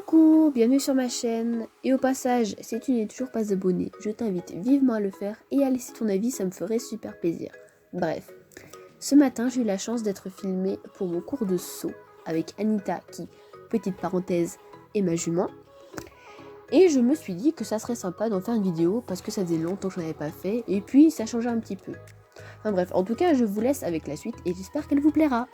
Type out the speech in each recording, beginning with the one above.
Coucou, bienvenue sur ma chaîne. Et au passage, si tu n'es toujours pas abonné, je t'invite vivement à le faire et à laisser ton avis, ça me ferait super plaisir. Bref, ce matin, j'ai eu la chance d'être filmée pour mon cours de saut avec Anita qui, petite parenthèse, est ma jument. Et je me suis dit que ça serait sympa d'en faire une vidéo parce que ça faisait longtemps que je n'en avais pas fait et puis ça changeait un petit peu. Enfin bref, en tout cas, je vous laisse avec la suite et j'espère qu'elle vous plaira.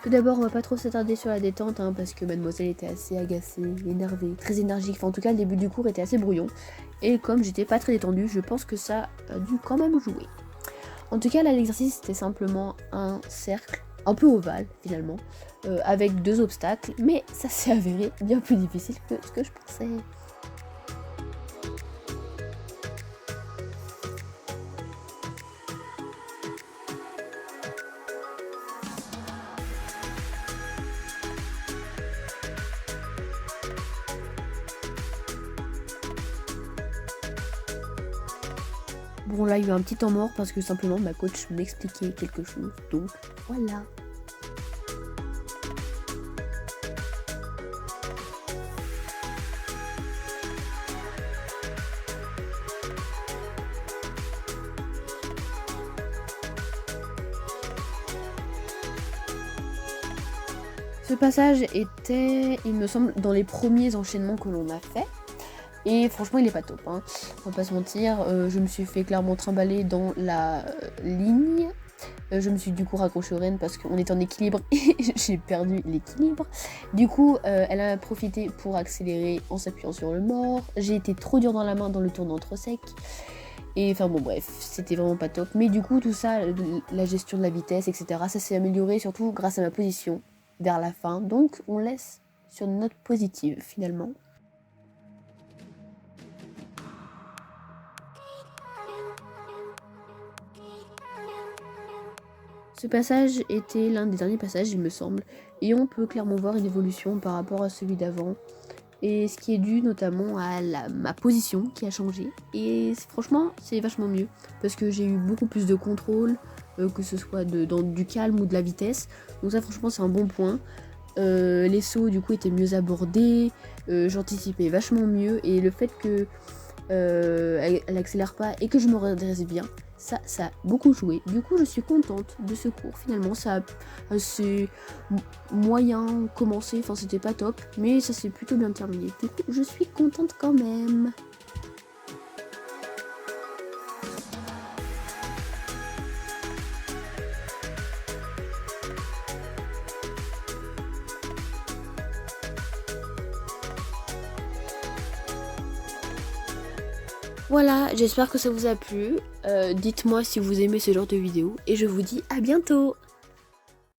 Tout d'abord, on va pas trop s'attarder sur la détente parce que mademoiselle était assez agacée, énervée, très énergique. Enfin, en tout cas, le début du cours était assez brouillon. Et comme j'étais pas très détendue, je pense que ça a dû quand même jouer. En tout cas, là, l'exercice c'était simplement un cercle, un peu ovale finalement, avec 2 obstacles. Mais ça s'est avéré bien plus difficile que ce que je pensais. Bon là il y a eu un petit temps mort parce que simplement ma coach m'expliquait quelque chose, donc voilà. Ce passage était, il me semble, dans les premiers enchaînements que l'on a fait. Et franchement il est pas top, on va pas se mentir, je me suis fait clairement trimballer dans la ligne, je me suis du coup raccrochée aux rênes parce qu'on était en équilibre et j'ai perdu l'équilibre. Du coup elle a profité pour accélérer en s'appuyant sur le mort, j'ai été trop dur dans la main dans le tournant trop sec. Et enfin bon bref, c'était vraiment pas top, mais du coup tout ça, la gestion de la vitesse etc, ça s'est amélioré surtout grâce à ma position vers la fin, donc on laisse sur une note positive finalement. Ce passage était l'un des derniers passages, il me semble, et on peut clairement voir une évolution par rapport à celui d'avant, et ce qui est dû notamment à ma position qui a changé, et franchement c'est vachement mieux, parce que j'ai eu beaucoup plus de contrôle, que ce soit dans du calme ou de la vitesse, donc ça franchement c'est un bon point. Les sauts du coup étaient mieux abordés, j'anticipais vachement mieux, et le fait que elle accélère pas et que je me redresse bien, ça a beaucoup joué. Du coup je suis contente de ce cours, finalement ça a assez moyen commencé, enfin c'était pas top, mais ça s'est plutôt bien terminé, du coup je suis contente quand même. Voilà, j'espère que ça vous a plu, dites-moi si vous aimez ce genre de vidéo et je vous dis à bientôt.